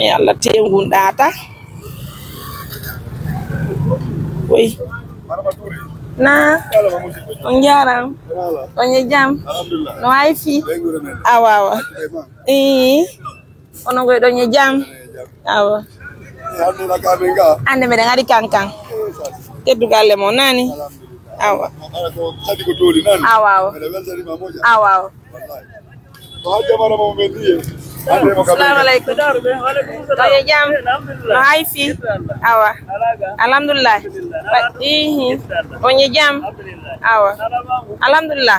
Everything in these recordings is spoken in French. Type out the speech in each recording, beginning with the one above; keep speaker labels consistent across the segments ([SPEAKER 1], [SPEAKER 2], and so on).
[SPEAKER 1] Allah tengun data. Oui. Na. On jaram. On ye jam. No ay fi. Awa. Ono go do nye jam. Awa. Ande me ngari kankang. Tedu galle mo nani. Awa. Awa. Awa. Assalamualaikum. Oye jam. No hay fi. Awa. Alhamdulillah. Onye jam. Awa. Alhamdulillah.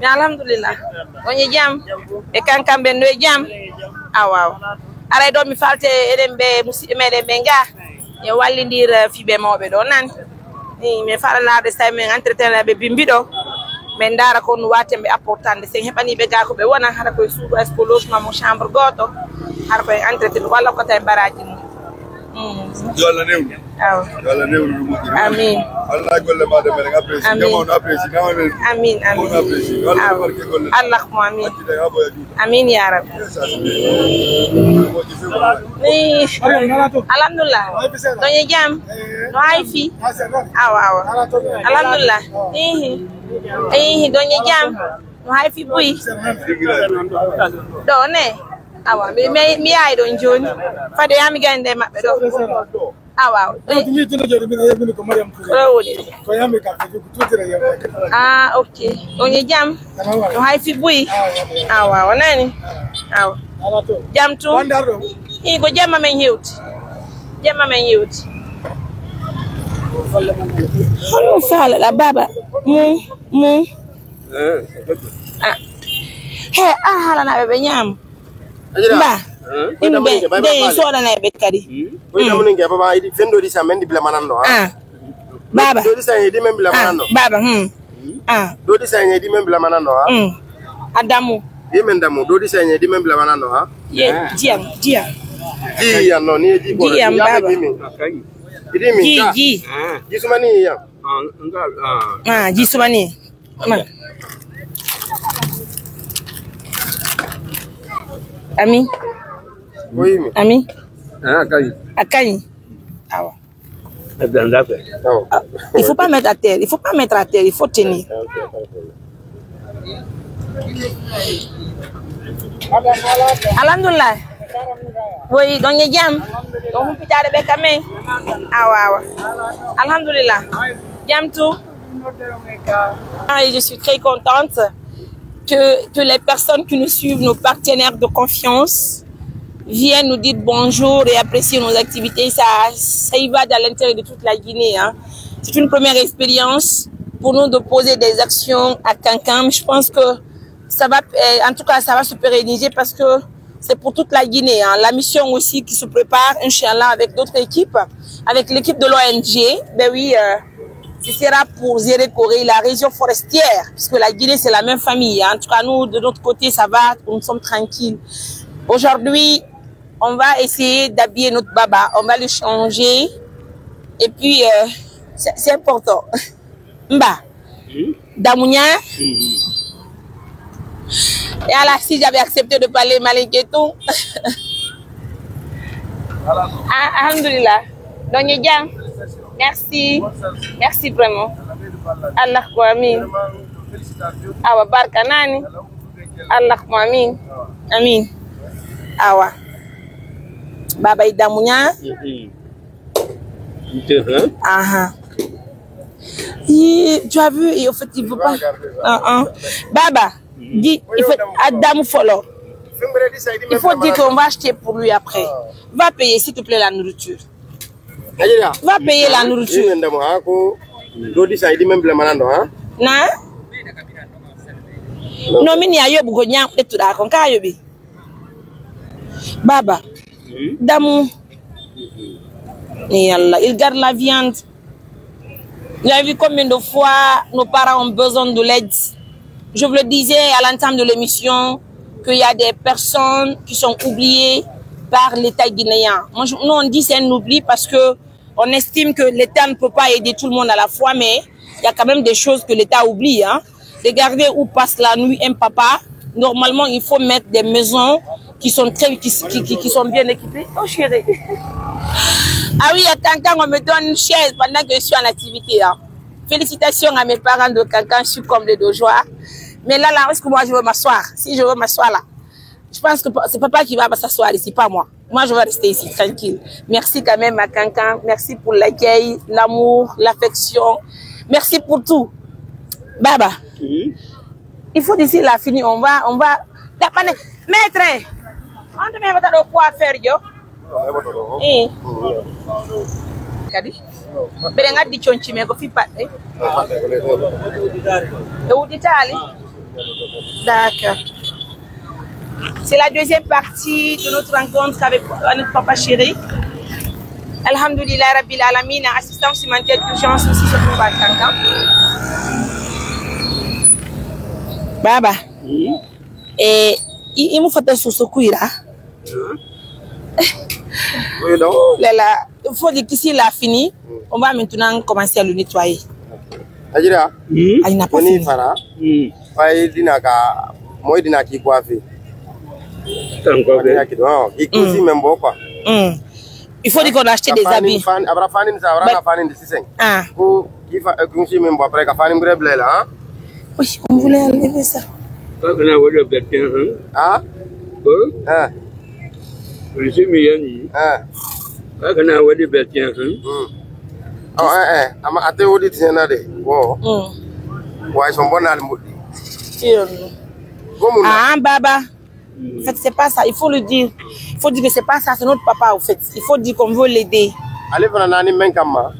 [SPEAKER 1] Ya alhamdulillah. Onye jam. E kankam ben no jam. Awa. Ara do mi falte edembe musidɓe benga. E wallindir fiɓe mawɓe ɗo nan. Me fala laade sa men entretenir be bimbiɗo. Men dara ko no watembe apportande sen hebani be ga ko be wona hara ko suudu est logement mo chambre goto hara ko entretien wala ko tay baraji
[SPEAKER 2] Yalla newni yalla newni mo
[SPEAKER 1] amin
[SPEAKER 2] Allah golle ma de men apprécie gamon apprécie gamon
[SPEAKER 1] amin amin
[SPEAKER 2] apprécie wala barke golle
[SPEAKER 1] Allah mo amin amin ya rab ni alhamdulillah doñe jam no ay fi awa alhamdulillah doñe jam no hay fi buy do ne awa mi ay don joni fade yami gande mabbe do awa okay doñe jam no hay fi buy awa nani awa jam tu go jamma men hewti Hono fala la baba mu hala na bebe nyam ba imbe de soda na be kadi
[SPEAKER 3] ko dum ngi baba idi fendo di samen di bla manando
[SPEAKER 1] baba
[SPEAKER 3] do di sa di men bla manando
[SPEAKER 1] baba
[SPEAKER 3] do di sa di men bla manando
[SPEAKER 1] Adamu
[SPEAKER 3] di men damu do di sa di men bla manando
[SPEAKER 1] ye diam
[SPEAKER 3] ya no ni di ko
[SPEAKER 1] diam baba Ji
[SPEAKER 3] sumani ya
[SPEAKER 1] ji sumani Ami
[SPEAKER 3] oui
[SPEAKER 1] Ami
[SPEAKER 3] Akani
[SPEAKER 1] awa il faut pas mettre à terre il faut tenir Alhamdulillah oui donc ñu jam donc pitare be kamé awa alhamdulillah jam tout et je suis très contente que les personnes qui nous suivent, nos partenaires de confiance viennent nous dire bonjour et apprécier nos activités. Ça y va dans l'intérêt de toute la Guinée, hein. C'est une première expérience pour nous de poser des actions à Kankam. Je pense que ça va, en tout cas, ça va se pérenniser parce que c'est pour toute la Guinée, hein. La mission aussi qui se prépare, Inch'Allah, avec d'autres équipes, avec l'équipe de l'ONG. Ben oui, ce sera pour Zéré Corée, la région forestière, puisque la Guinée, c'est la même famille, hein. En tout cas, nous, de notre côté, ça va, nous sommes tranquilles. Aujourd'hui, on va essayer d'habiller notre baba, on va le changer. Et puis, c'est important. Mba, Damounia. Et à la si j'avais accepté de parler malinketou. Alhamdulillah. Donc, merci. Merci vraiment. Allah amin. Awa barka nani. Allah amin. Amin. Awa. Baba Idamounia. Aha. Tu as vu, et au fait, il ne veut pas. Baba, dis, il faut Adam Follow. Il faut dire qu'on va acheter pour lui après. Va payer, s'il te plaît, la nourriture. Va payer la nourriture. Na? Non, mais il y a eu beaucoup de gens qui ont été Baba, Damou. Et Allah, il garde la viande. Vous avez vu combien de fois nos parents ont besoin de l'aide. Je vous le disais à l'entame de l'émission qu'il y a des personnes qui sont oubliées par l'État guinéen. Nous, on dit c'est un oubli parce que on estime que l'État ne peut pas aider tout le monde à la fois, mais il y a quand même des choses que l'État oublie. Hein. Regardez où passe la nuit un papa. Normalement, il faut mettre des maisons qui sont bien équipés. Oh chérie. Ah oui, à Cancan, on me donne une chaise pendant que je suis en activité. Hein. Félicitations à mes parents de Cancan, je suis comblée de joie. Mais là, est-ce que moi je veux m'asseoir? Si je veux m'asseoir là, je pense que c'est papa qui va s'asseoir ici, pas moi. Moi, je vais rester ici, tranquille. Merci quand même à Cancan. Merci pour l'accueil, l'amour, l'affection. Merci pour tout. Baba, il faut d'ici la fini, on va... Maître, on te met à quoi faire, yo? Kadi? Berenga di chonchi me ko fi patte. D'accord. C'est la deuxième partie de notre rencontre avec notre papa chéri. Alhamdulillah Rabbil Alamin, assistance humanitaire d'urgence aussi sur le Cancan. Baba. Et il me faut sur ce cuir là.
[SPEAKER 3] Oui, donc.
[SPEAKER 1] Il faut dire qu'ici il a fini. On va maintenant commencer à le nettoyer.
[SPEAKER 3] Ajira.
[SPEAKER 1] Il n'a pas fini.
[SPEAKER 3] Fai dinaka, moi dinaki coiffé.
[SPEAKER 1] Il faut dire qu'on a acheté des habits. Oui, on voulait enlever ça.
[SPEAKER 3] Ah? Ah?
[SPEAKER 1] Ah, Baba. En fait, c'est pas ça. Il faut le dire. Il faut dire que c'est pas ça. C'est notre papa, en fait. Il faut dire qu'on veut l'aider.
[SPEAKER 3] Allez, vous n'avez même qu'à moi.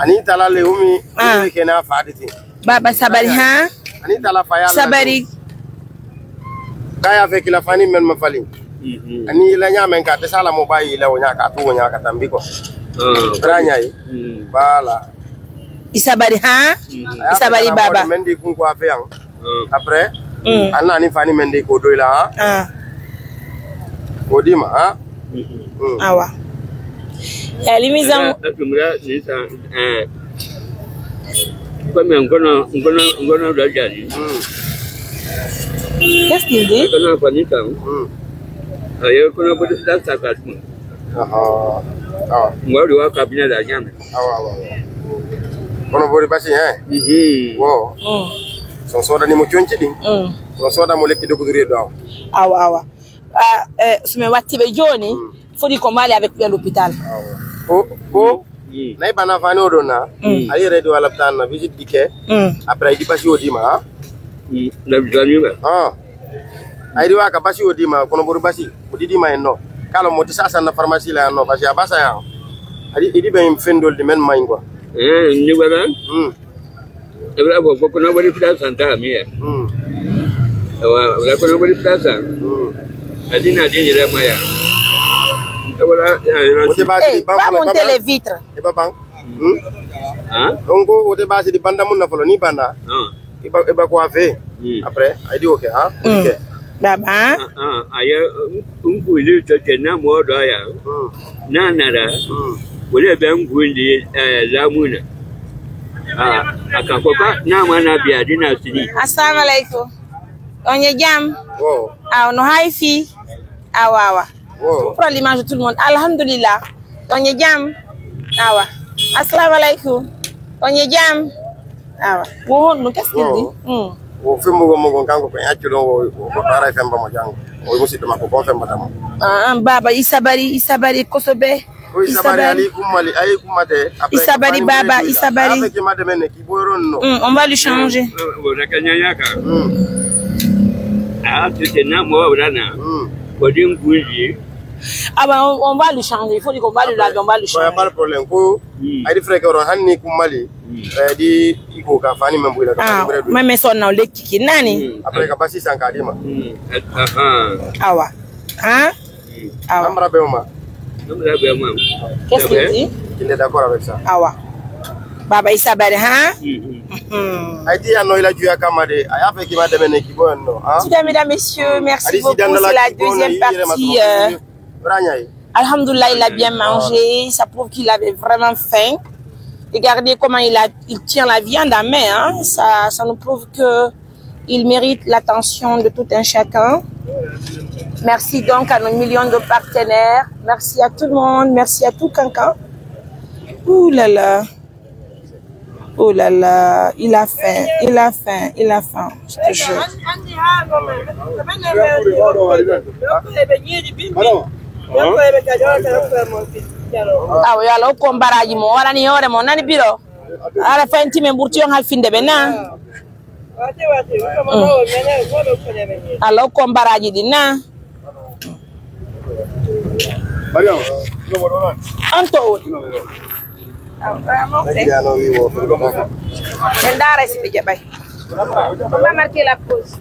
[SPEAKER 3] Anita le umi kena faditi.
[SPEAKER 1] Baba sabari ha?
[SPEAKER 3] Anita la faya.
[SPEAKER 1] Sabari.
[SPEAKER 3] Kaya avec la fani men mafali. Ani la nya men ka tesala mobile la wonya ka tu wonya ka tambiko. Branya yi. Bala.
[SPEAKER 1] Isabari ha? Isabari baba.
[SPEAKER 3] Mendi kun ko afa yang. Après, ana ni fani mendi ko doila ha. Kodima ha?
[SPEAKER 1] Awa. Qu'est-ce qu'il dit? Il faut dire qu'on va aller avec lui à l'hôpital.
[SPEAKER 3] Naï bana fani odona ayi redo ala tan visite dike après il passe odima la bijanima ayi wa ka passe odima kono boru basi odima enno kala moti sasa na pharmacie la no basi abasa ya ali idi be fendol de men maingwa ni wala ebra bo ko na bari fida santa mi wa ko na bari fida san adina dinira maya.
[SPEAKER 1] Hey, va monter les vitres.
[SPEAKER 3] Donc, au débat, c'est des bandes ni banda. Eba quoi fait après, il dit ok, hein? Ok.
[SPEAKER 1] Baba. Assalamu alaikum. On est jam. Ah, on a fi. Awa. Pour prendre l'image de tout le monde. Alhamdulillah. On est jam. Awa. Assalamu alaikum. On est jam. Awa. Bon, qu'est-ce qu'il dit? Baba, Isabari, Kosobe. Isabari, Baba, Isabari. On va lui changer. Ah bah on va le changer, il faut dire qu'on va le laver, on va le changer.
[SPEAKER 3] Pas de problème. Aïe frère qu'on a ni kumali, di iko kafani mambuila kafani.
[SPEAKER 1] Ah, mais son nom le kiki nani.
[SPEAKER 3] Après kapasi sankadima.
[SPEAKER 1] Awa. Hein? Awa.
[SPEAKER 3] Amra beoma.
[SPEAKER 1] Qu'est-ce qu'il dit?
[SPEAKER 3] Il est d'accord avec ça.
[SPEAKER 1] Awa. Baba Isabari, hein?
[SPEAKER 3] Aïdi a noïla du akamade. Aïe avec qui m'a demandé qui bon non.
[SPEAKER 1] Mesdames, messieurs, merci beaucoup. C'est la deuxième partie. Alhamdoulilah, il a bien mangé. Ça prouve qu'il avait vraiment faim. Regardez comment il tient la viande à main. Hein? Ça nous prouve que Il mérite l'attention de tout un chacun. Merci donc à nos millions de partenaires. Merci à tout le monde. Merci à tout Cancan. Ouh là là. Oh là là. Il a faim. Il a faim. Il a faim. Je te jure. Ah oui, alors comme baraji mo wala ni yore mo nani biro. Ala fanti me burti on halfinde be na. Alors comme baraji di na.
[SPEAKER 2] Mariam,
[SPEAKER 1] Anto. Ndara si be jabay. On va marquer la pause.